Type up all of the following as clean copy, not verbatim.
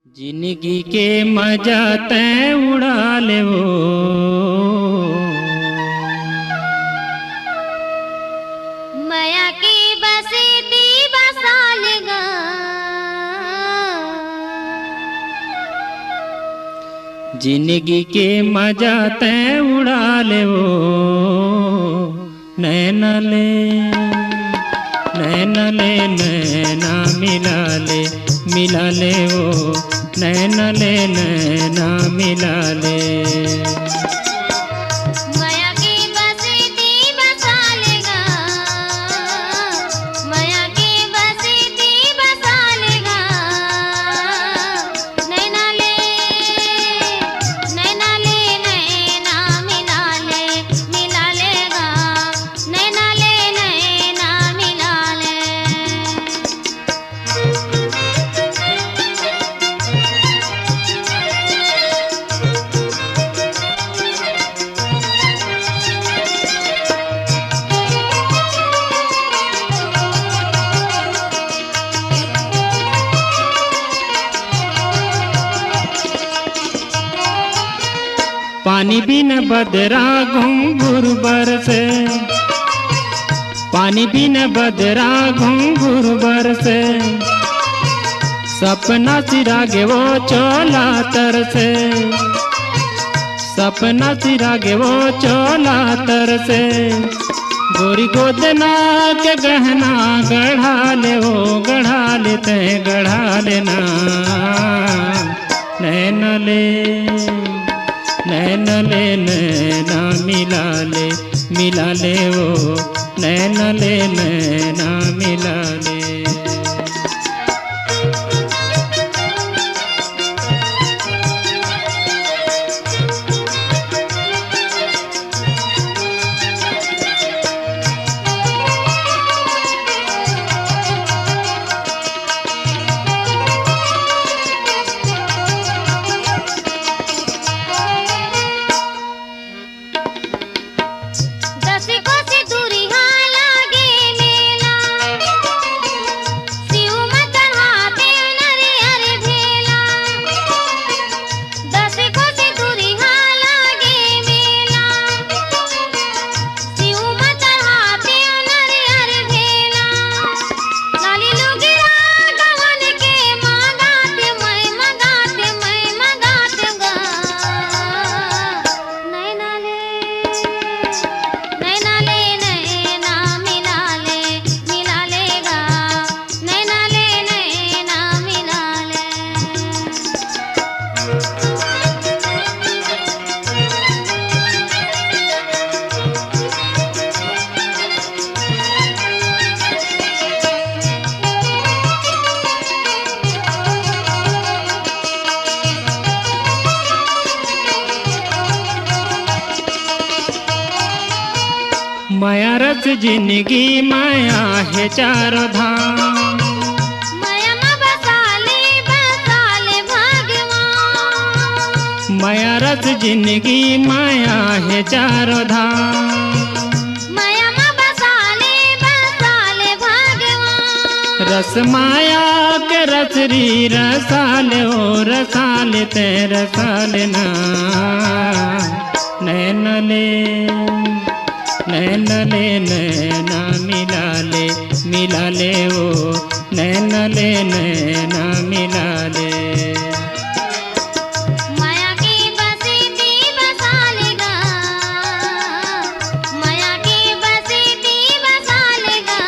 जिंदगी के मजा तैं उड़ा ले वो माया की बसीती बसालेगा। जिंदगी के मजा तैं उड़ा ले वो नैना ले नैना ले नैना मिला ले वो नैना ले नैना मिला ले। माया की बसीती बसालेगा, माया की बसीती बसालेगा। नैना ले नैना मिला लेगा। नैना ले नैना मिला ले। पानी बिन बदरा घुंघरू बरसे, पानी बिन बदरा घुंघरू बरसे। सपना चिरागे वो चोला तरसे, सपना चिरागे वो चोला तरसे। गोरी गोदना के गहना गढ़ा ले वो गढ़ा लेते गढ़ा लेना। नैना ले नैना ले नैना मिला ले वो नैना ले नैना मिला ले। माया रस जिंदगी माया है चारों धाम। माया में बसाले भगवान। माया रस जिंदगी माया है चारों धाम। माया में बसाले भगवान। रस माया के रसरी रसाले ओ रसाले ते रसाले ना। नैना ले नैना ले नैना मिला ले वो नैना ले नैना मिला ले। माया की बसीती बसालेगा, माया की बसीती बसालेगा।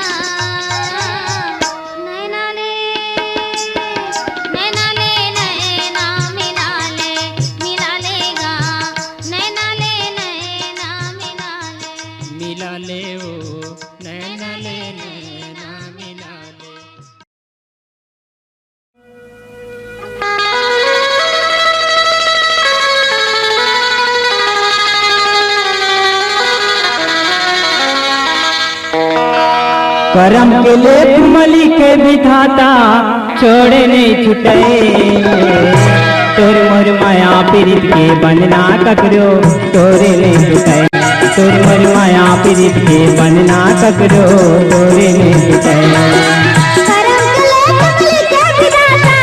नैना ले नैना मिला लेगा। नैना ले नैना मिला ले वो नैना ले नैना मिला ले। करम के लेप मली के विधाता छोड़े नहीं छुटे। तोर मोर माया पीरित के बंधना ककरो तोरे नहीं छुटे। तोर मोर माया पीरित के बंधना ककरो तोरे नहीं छुटे। करम के लेप मली के विधाता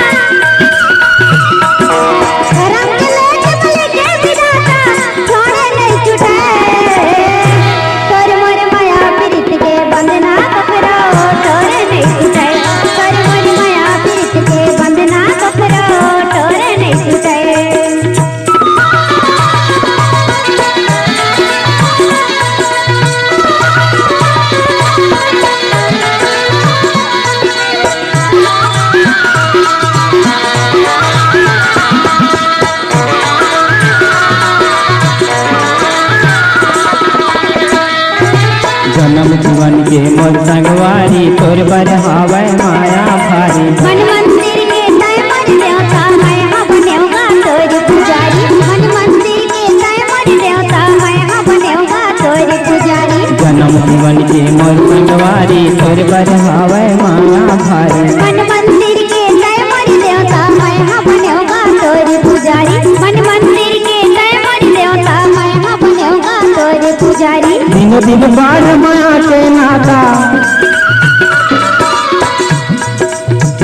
के मोर संगवारी तोर बढ़ावे माया भारी। मन मंदिर के तय मन देवता मैं हाँ बनेगा तोर पुजारी। मन मंदिर के तय मन देवता मैं हाँ बनेगा तोर पुजारी। जन्म जीवन के मोर संगवारी तोर बढ़ावे माया भारी। मन मंदिर के तय मन देवता मैं हाँ बनेगा तोर पुजारी। मन मंदिर के तय मन देवता मैं हाँ बनेगा तोर पुजारी। दिन दिन बाढ़ माया के नाता,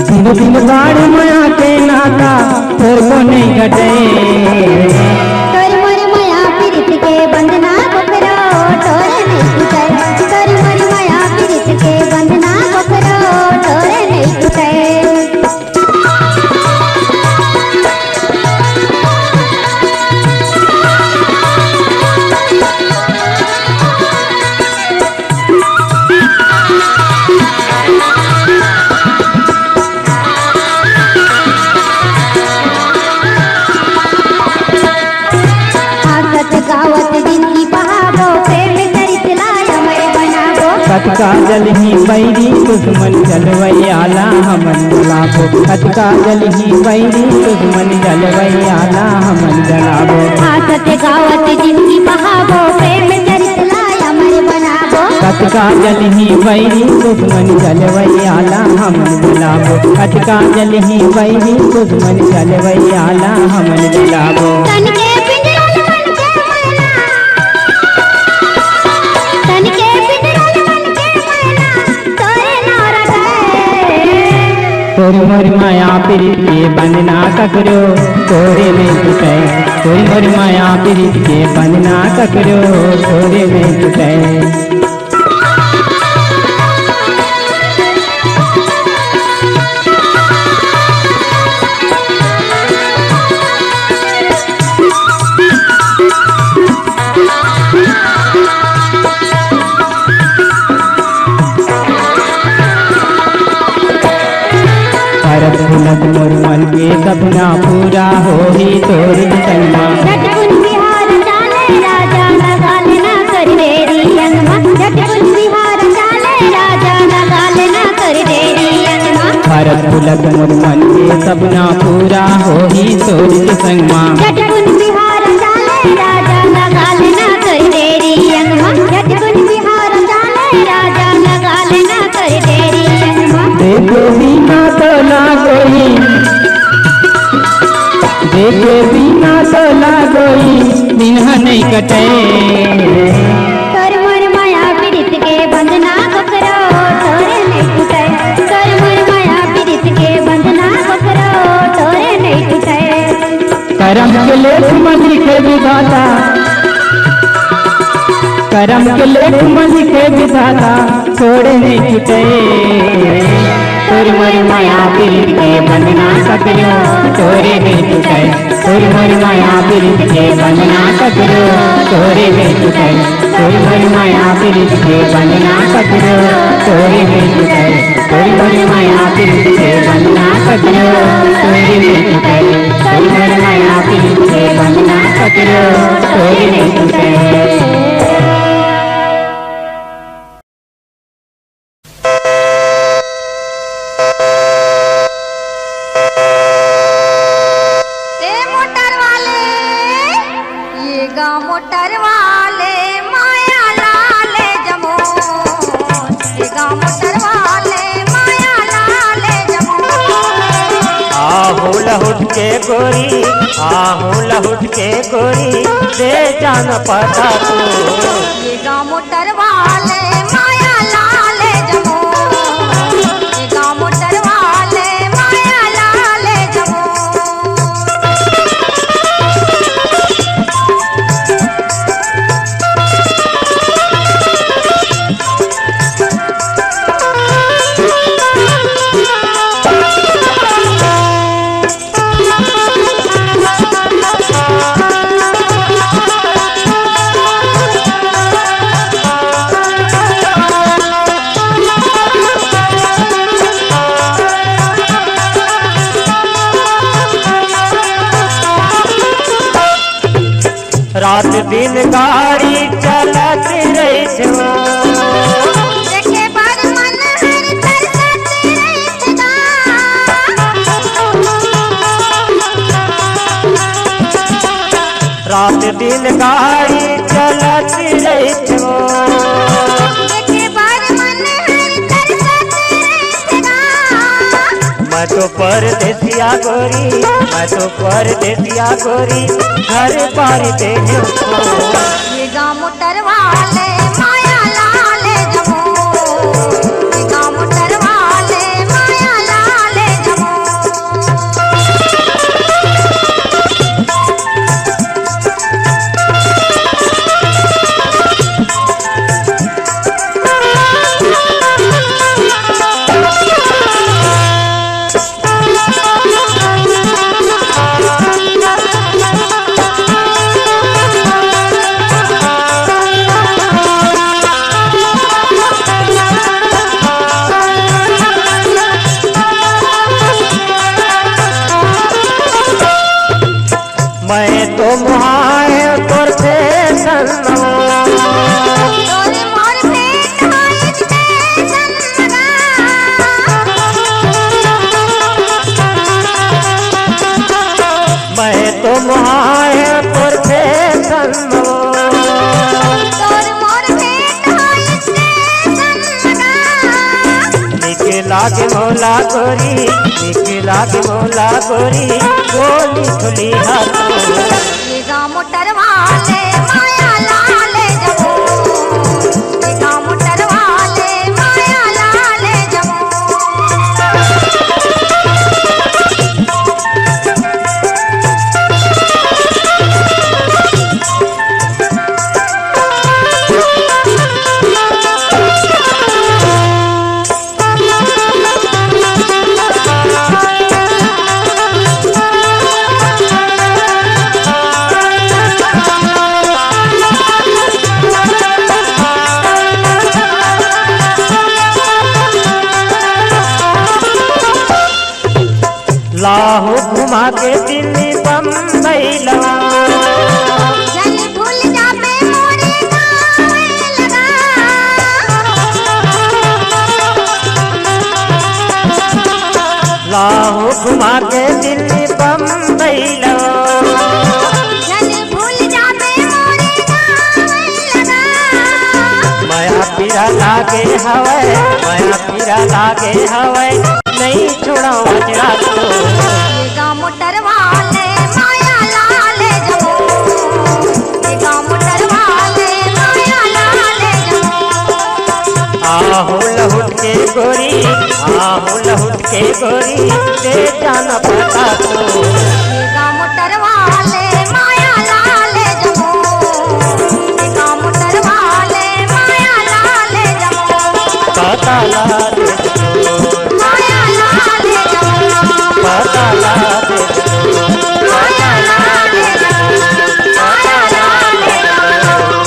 दिन दिन बाढ़ माया के नाता तोर को नहीं घटे। तोर मोर माया पीरित के बंधना कोकरो तोर नहीं टूटे। तोर मोर माया पीरित के बंधना कोकरो तोर नहीं टूटे। कटका जल ही बैरी दुश्मन जलवैयाला हमन जलाबो। कटका जल ही बैरी दुश्मन जलवैयाला हमन जलाबो। आसत गावत जिंदगी बहावो प्रेम चरित लाय अमर बनावो। कटका जल ही बैरी दुश्मन जलवैयाला हमन जलाबो। कटका जल ही बैरी दुश्मन जलवैयाला हमन जलाबो। तन के पिंजरल मन के मैना, तन के पिंजरल मन के मैना तोरे ना रखे। तोर मोर माया पीरित के बंधना ककरो तोरे में टूटे। तोर मोर माया पीरित के बंधना ककरो तोरे में टूटे। भरत भुलत मोर मन के सपना पूरा होही तोर जन्मा। झटकुन बिहार चाले राजा नगाल ना कर देरी अनमा। झटकुन बिहार चाले राजा नगाल ना कर देरी अनमा। भरत भुलत मोर मन के सपना पूरा होही तोर संगमा। झटकुन बिहार चाले राजा नगाल ना कर देरी अनमा। झटकुन बिहार चाले राजा नगाल ना कर देरी अनमा। देखो बिना तो ना कोई, देखो बिना तो ना कोई दिन नहीं कटे। तोर मोर माया पीरित के बंधना कोकरो तोरे नहीं टूटे। तोर मोर माया पीरित के बंधना कोकरो तोरे नहीं टूटे। करम के लेख मन लिखे विधाता, करम के लेख मन लिखे विधाता छोड़े नहीं छूटे। तोर मोर माया पीरित के बंधना ककरो तोरे नहीं टूटे। तोर मोर माया पीरित के बंधना ककरो तोरे नहीं टूटे। तोर मोर माया पीरित के बंधना ककरो तोरे नहीं टूटे। तोर मोर माया पीरित के बंधना ककरो तोरे नहीं टूटे। तोर मोर माया पीरित के बंधना ककरो तोरे नहीं टूटे। मोटर वाले माया लाले जमो। ये मोटर वाले माया लाले जमो। आहू लहुट के गोरी, आहू लहुट के गोरी दे जान पता को। ये मोटर वाले माया लाले जमो। ये मोटर वाले माया लाले जमो। रात दिन गाड़ी चलत रही छो। देखे रात दिन गाड़ी चलती रही हो देखे बार मन हर तरसत रहेगा। मैं तो परदेसिया गोरी, मैं तो परदेसिया गोरी, घर बार देने को ये गाँव मोटर वाले माया लाले जमो, ये गाँव मोटर वाले माया लाले जमो। मैं तो मुहाए तोर से तोरे मोर भेंट होई स्टेशन मैं तो मुहाए तोर से तोर मोर भेंट होई स्टेशन निके लागे मौला गोरी, निके लागे मौला गोरी, गोली खुली हाथों ये गाँव मोटर वाले माया लाले जमो, ये गाँव मोटर वाले माया लाले जमो। लाहौ घुमा के दिल्ली बम्बई लगा जल भूल जाबे मोरे गाँव लगा। लाहौ घुमा के दिल्ली बम्बई लगा जल भूल जाबे मोरे गाँव लगा। माया पीरा लागे हवै, माया पीरा लागे हवै, नहीं छोड़ा वजरा को ये गाँव मोटर वाले माया लाले जमो, ये गाँव मोटर वाले माया लाले जमो। आहू लहुट के गोरी, आहू लहुट के गोरी, दे जाना पता तो ये गाँव मोटर वाले माया लाले जमो, ये गाँव मोटर वाले माया लाले जमो। पता ला दे माया लाले जमो, पता ला दे माया लाले जमो, माया लाले जमो।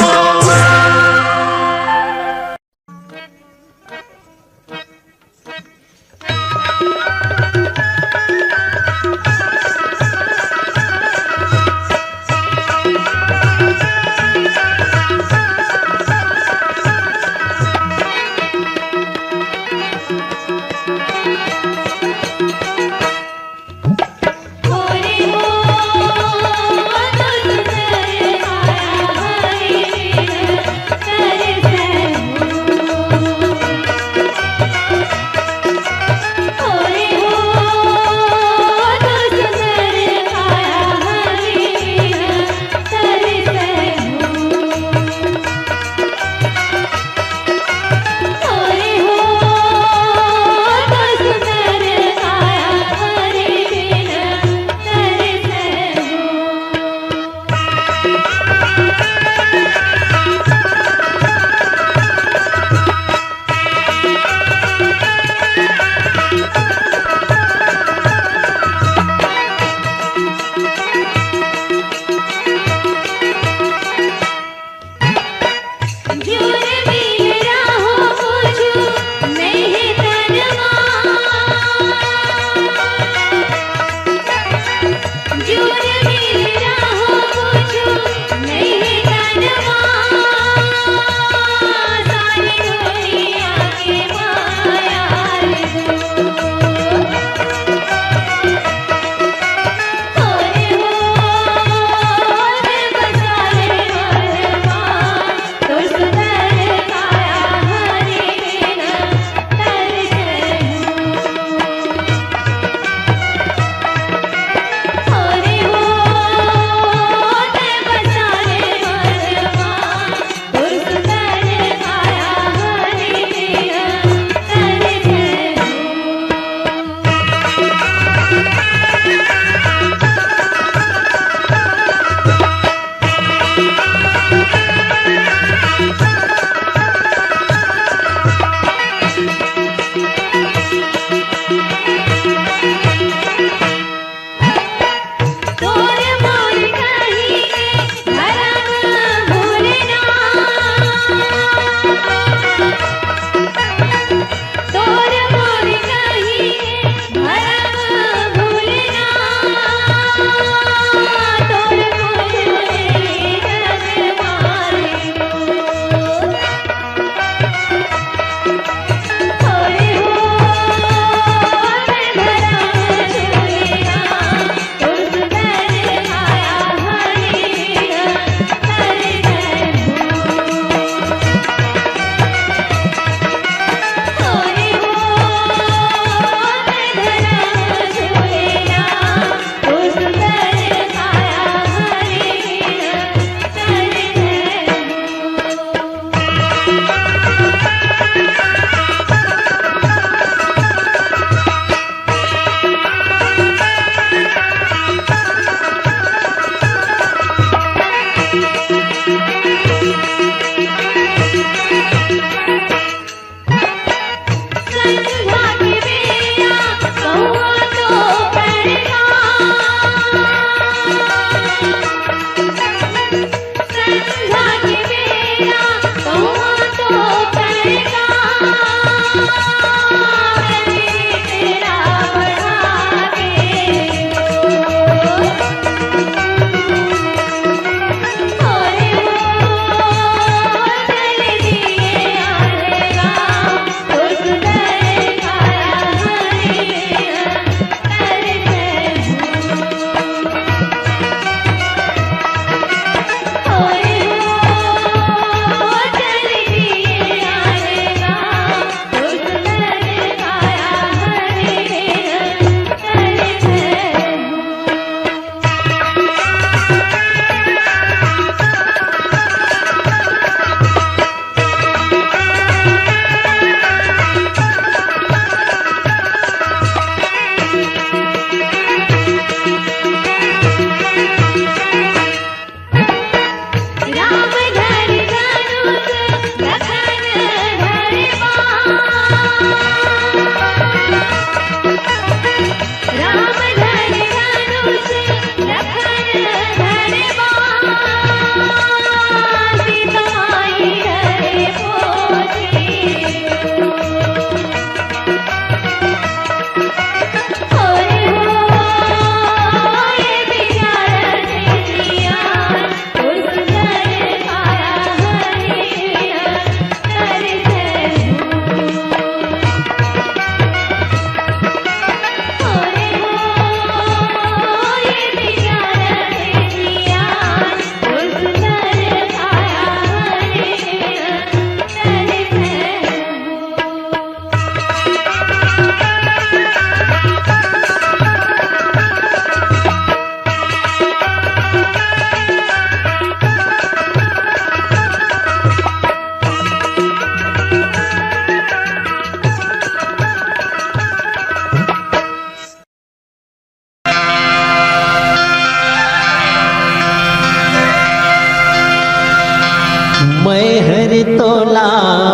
मैं हर तोला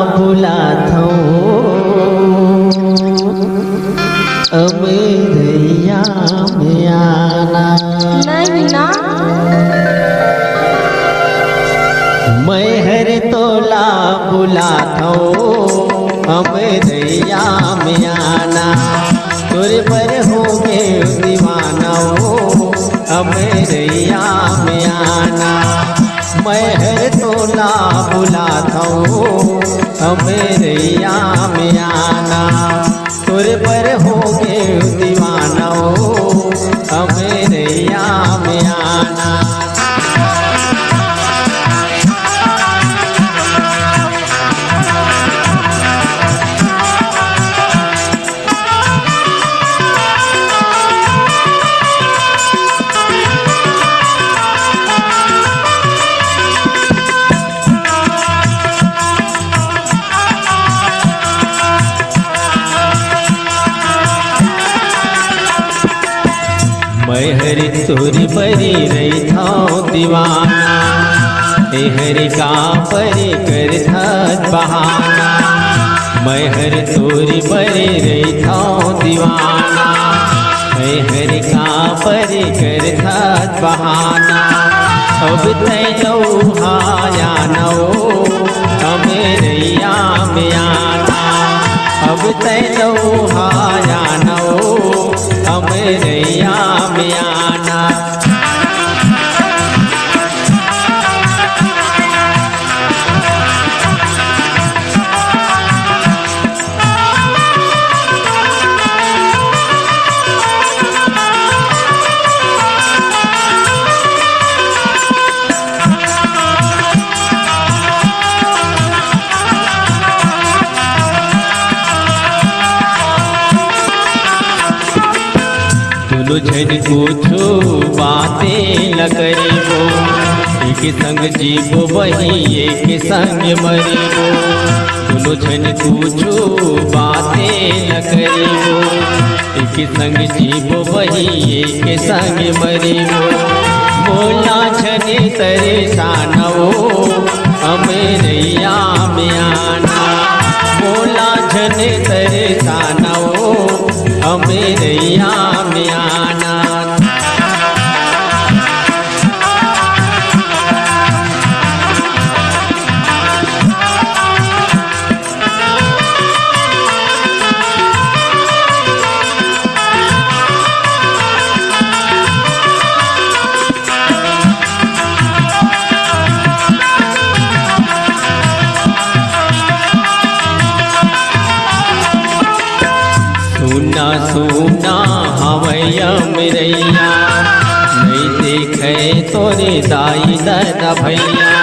बुलाता हूँ अब रैया में आना। नहीं ना, मैं हर तोला बुलाता हूँ अब रैया में आना। तुर पर होंगे दीवाना हो अब रैया में आना। मैं हर तोला बुलाता हूँ अब रैया में आना। तुर पर होंगे दीवाना हो अब रैया में आना। मैं हरि तोरी परी रही था दीवाना। हरि का परी कर था बहाना। मैं हरि तोरी परी रही था दीवाना। हरि का परी कर था बहाना। अब तैलो हाया नो हमें रैया में आना। अब तैलो हाया नो हमें रैया में आना। तुझन पूछो बातें न करीबो। एक संग जीवो वही एक संग मरीबो। तुझन पूछो बातें न करीबो। एक संग जीवो वही एक संग मरीबो। बोला छने तरेसान हो हमें रैया में आना। बोला छने तरेसान हो हमें रैया में आना। सुना सुना हवैया मेरैया। नहीं देखे तोरे दाई दादा भैया।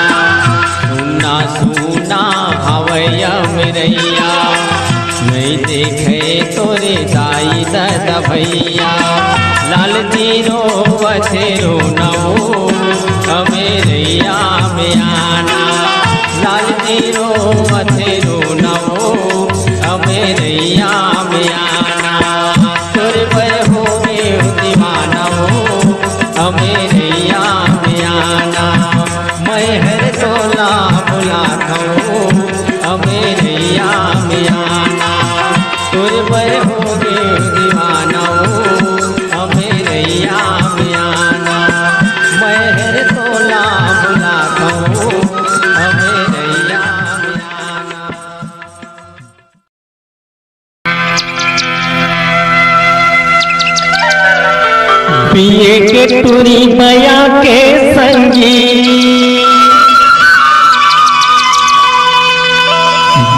सुना सुना हवैया मेरैया। नहीं देखे तोरे दाई दादा भैया। लाल तीरो बथेरो नौ हमें रैया में आना। लाल तीरो बथेरो नौ हमें रैया में आना। तुर पर होंगे दीवाना हो हमें रैया में आना। मैं हर तोला बुलाता हूँ हमें रैया में आना। तुर पर होंगे दीवाना हो हमें रैया में आना। मैं हर तोला बुलाता हूँ हमें रैया में आना। पिए के टूरी बया के संगी।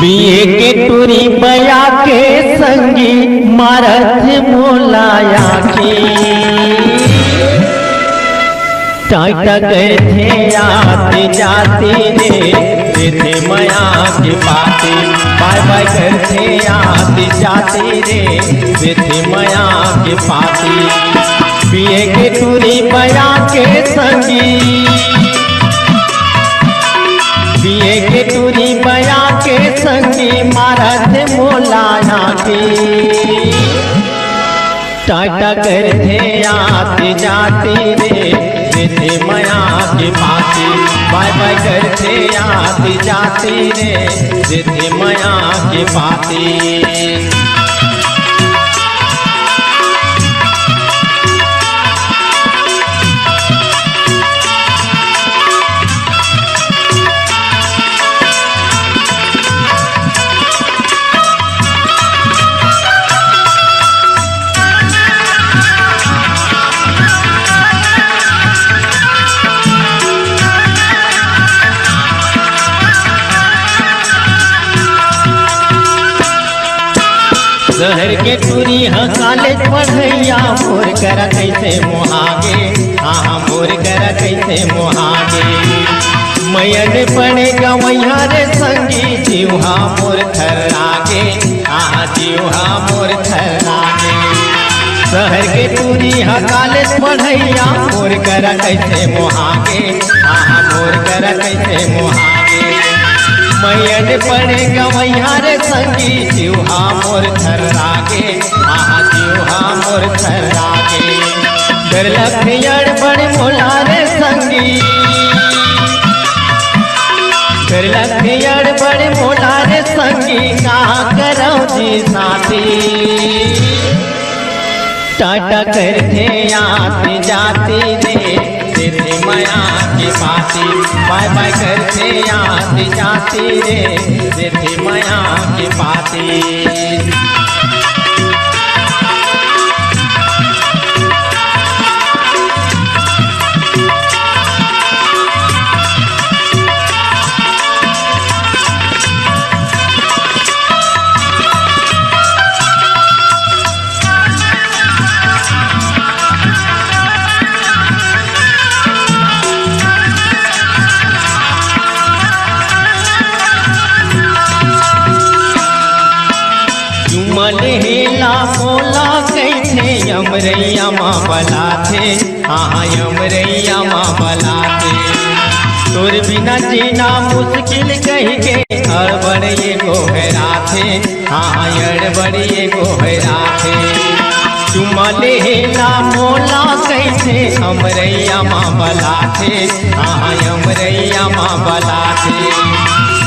पिए के टूरी बया के संगी। मारत मोलाया की टाटा गए थे आते जाते रे थे मया के पाते। बाय बाय करते आते जाते रे थे मया के पाते। पिए के टूरी बया के संगी। पिए के टूरी बया के संगी। मारत मोलाया की टाटा करते आते जाते रे सिद्धि माया के पाती बाय बाय करते आती जाती रे सिद्धि माया के पाती। शहर के टूरी हाँ कॉलेज पढ़ैया मोर कर कैसे मोहागे हाँ मोर कर कैसे मोहागे मैयन पड़े गवैया रे संगी जीवा मोर थर्रागे हाँ जीवा मोर थर्रागे। शहर के टूरी हाँ कॉलेज पढ़ैया मोर कर कैसे मोहागे हाँ मोर कर कैसे मोहागे मैयन पड़े गवैया रे संगी जीवा मोर थर्रागे आहा जीवा मोर थर्रागे। डर लखियड़ बड़ मोला रे संगी डर लखियड़ बड़ मोला रे संगी कहाँ करो जी साथी टाटा करते आती जाती रे सिद्धि माया की पाती बाय बाय करते आती जाती रे सिद्धि माया की पाती। मलहेला मोला कैसे यमरैया माँ बला थे हाँ यमरैया माँ बला थे तोर बिना जीना मुश्किल कह के अड़बड़ ये गोहरा थे हाँ अड़बड़ ये गोहरा थे। मलहेला मोला कैसे यमरैया माँ बला थे हाँ यमरैया माँ बला थे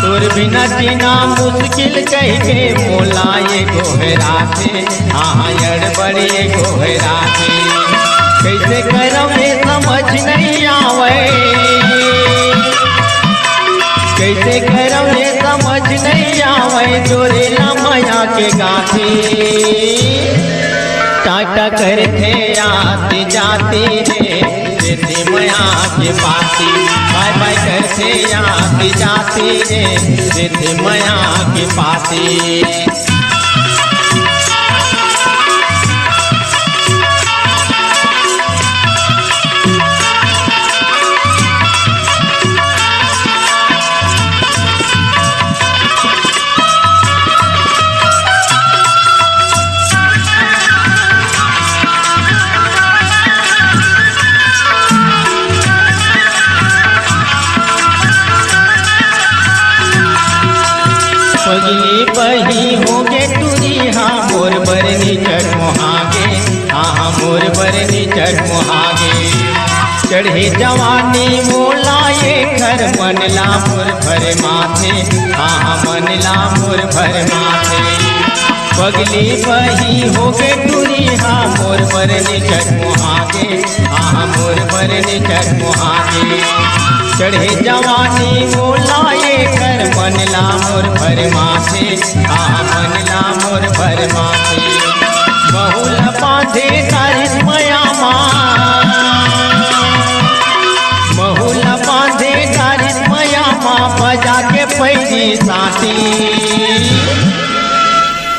तोर बिना जीना मुश्किल कह के मोला ये गोहरा थे हाँ अड़बड़ ये गोहरा थे। कैसे करम ये समझ नहीं आवे कैसे करम ये समझ नहीं आवे जोरेला माया के गाथी टाटा करते आती जाती रे सिद्धि माया के पाती बाय बाय करते आती जाती रे सिद्धि माया के पाती। पगली बही होगे टूरी हाँ मोर बरनी चढ़मोहागे हाँ मोर बरनी चढ़मोहागे चढ़े जवानी मोला ये घर मनला मोर भर माथे हाँ मनला मोर भर माथे। पगली बही होगे टूरी हाँ मोर बरनी चढ़मोहागे हाँ मोर बरनी चढ़मोहागे चढ़े जवानी मोला ये कर मनला मोर भर माथे हाँ मनला मोर भर माथे। बहुल पाथे तारिस माया माँ बहुल पाथे तारिस माया माँ बजा के पैदी साथी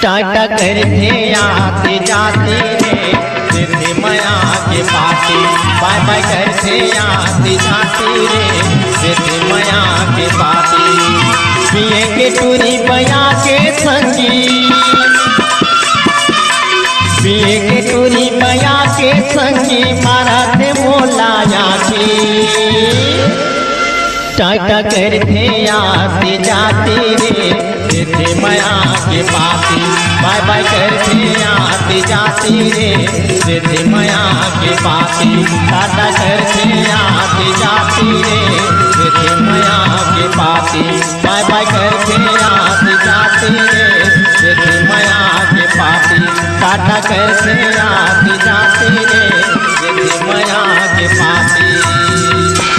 टाटा करते आते जाते रे सिद्धि माया के पाती बाय बाय करते आते जाते रे सिद्धि माया के पाती। पिए के टूरी बया के संगी पिए के टूरी बया के संगी मारा थे मोलाया टाटा करते आते जाते रे सिद्धि माया के पाती बाय बाय करते आते जाते रे सिद्धि माया के पाती टाटा करते आती जाती रे थे माया के पाती बाय बाय करके आती जाती रे थे माया के पाती टाटा करके आती जाती रे थे माया के पाती।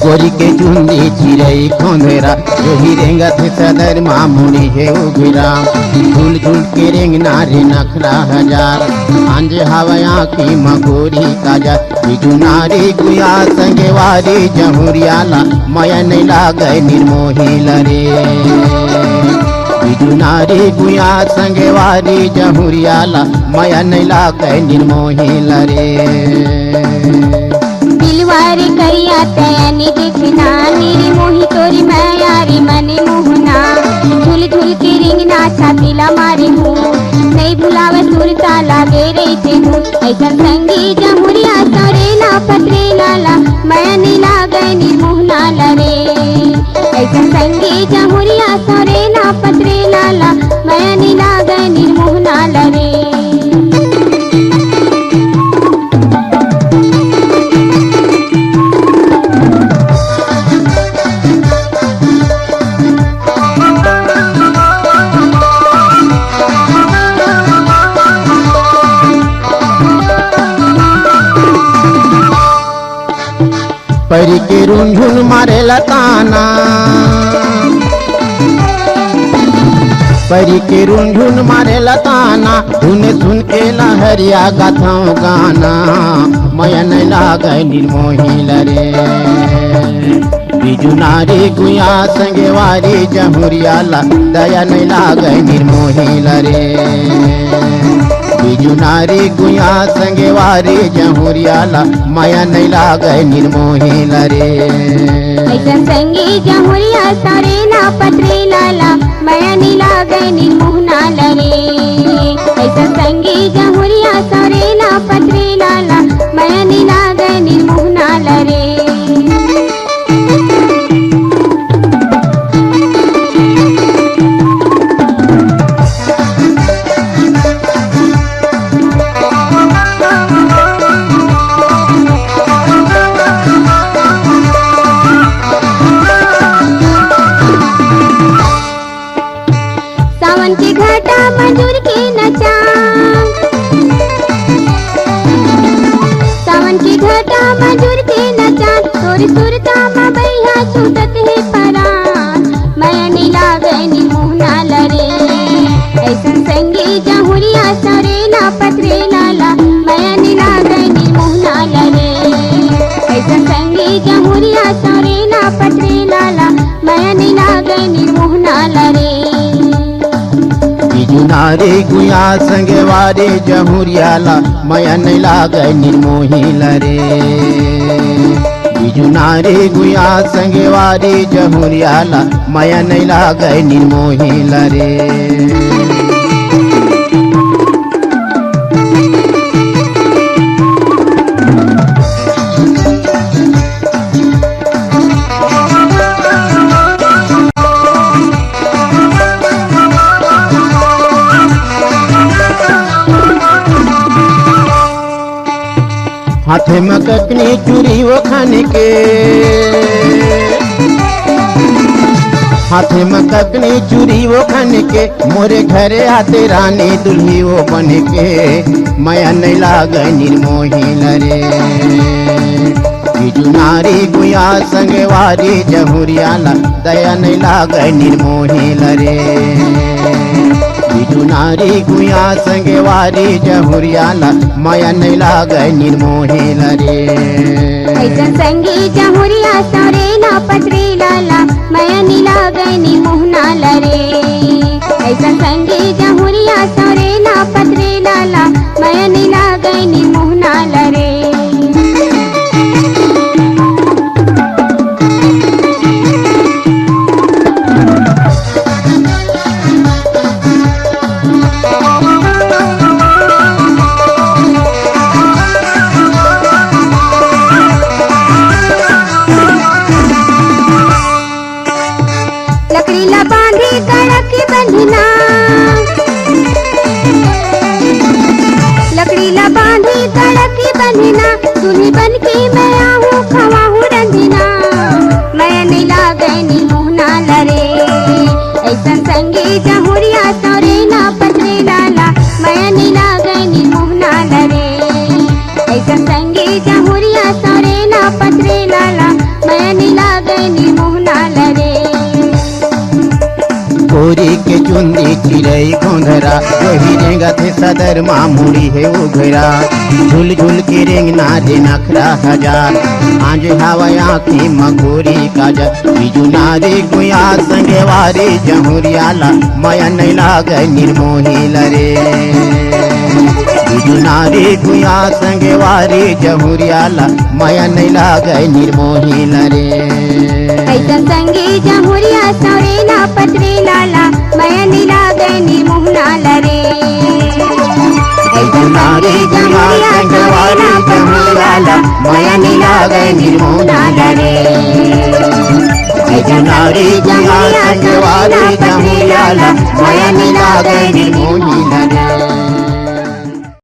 गोरी के चुंदी चिरई खोंदेरा यही रेंगा थे सदर मामुनी है उगिरा झूल झूल के रेंग नारी नखरा हजार आंजे हवया की मगोरी काजा बिजू नारी गुया संगेवारी जहुरियाला माया नहीं लागे निर्मोही लरे बिजू नारी गुया संगेवारी जहुरियाला माया नहीं लागे निर्मोही लरे दिलवारी करिया तैयानी देखना मेरी मोही तोरी मैयारी मने मोहना झूल झूल के रिंगना छातीला मारे हूँ नहीं भुलावे सुरता लागे रहते हूँ ऐसा संगी जमुरिया सरेला पत्रे लाला मैं नीला गए निर्मोहना लरे ऐसा संगी जमुरिया सरेला पत्रे लाला मैं नीला गए निर्मोहना लरे। परी के रुंझुन मारे लताना परी के रुंझुन मारे लताना धुन सुन के लहरिया गाथाओ गाना माया नहीं लागे निर्मोही लरे बिजू नारी गुया संगेवारी जहुरियाला दया नहीं लागे निर्मोही लरे बिजू नारी गुया संगेवारी जहुरियाला माया नहीं लागे निर्मोही लरे ऐसा संगी जहुरिया सारे ना पत्रे लाला माया नहीं लागे निर्मोहना लरे ऐसा संगी जहुरिया सारे ना पत्रे लाला माया नहीं लागे निर्मोहना लरे। सावन के घाटा मंजूर के नचा सावन के घाटा मंजूर के नचा तोरी सुरता मा बैहा छूटत है परान माया नहीं लागे निर्मोहना लरे ऐसन संगी जहुरिया सरेला पत्रे लाला माया नहीं लागे निर्मोहना लरे ऐसन संगी जहुरिया सरेला पत्रे लाला माया नहीं लागे निर्मोहना लरे बिजू नारी गुया संगेवारी जहुरियाला माया नहीं लागे निर्मोही लरे बिजू नारी गुया संगेवारी जहुरियाला माया नहीं लागे निर्मोही लरे। हाथे में ककनी चूरी वो खाने के हाथे में ककनी चूरी वो खाने के मोरे घरे आते रानी दुल्ही वो बन के माया नहीं लागे निर्मोही लरे बिजू नारी गुया संगेवारी जहुरियाला दया नहीं लागे निर्मोही लरे बिजू नारी गुया संगेवारी जहुरियाला माया नहीं लागे निर्मोही लरे ऐसा संगी जहुरिया सरेला पत्रे लाला माया नहीं लागे निर्मोहना लरे ऐसा संगी जहुरिया सरेला पत्रे लाला माया नहीं लागे निर्मोहना लरे। के चुंदी चिरई घोंधरा वही रेंगा थे सदर मामूड़ी है उघरा झुल झुल के रेंगना रे नखरा हजार आंज हवा आँखी मगोरी काजा बिजू नारी गुया संगे वारी जहुरियाला माया नहीं लागे निर्मोही लरे बिजू नारी गुया संगे वारी जहुरियाला माया नहीं लागे निर्मोही लरे ऐसा संगी जहुरिया सौरे ना पतरे लाला माया नीला गनी मोहना लरे ऐसा नारी गुया संगे वारी जहुरियाला माया नहीं लागे निर्मोही लरे नारी गुया संगे वारी जहुरियाला माया नहीं लागे निर्मोही लरे।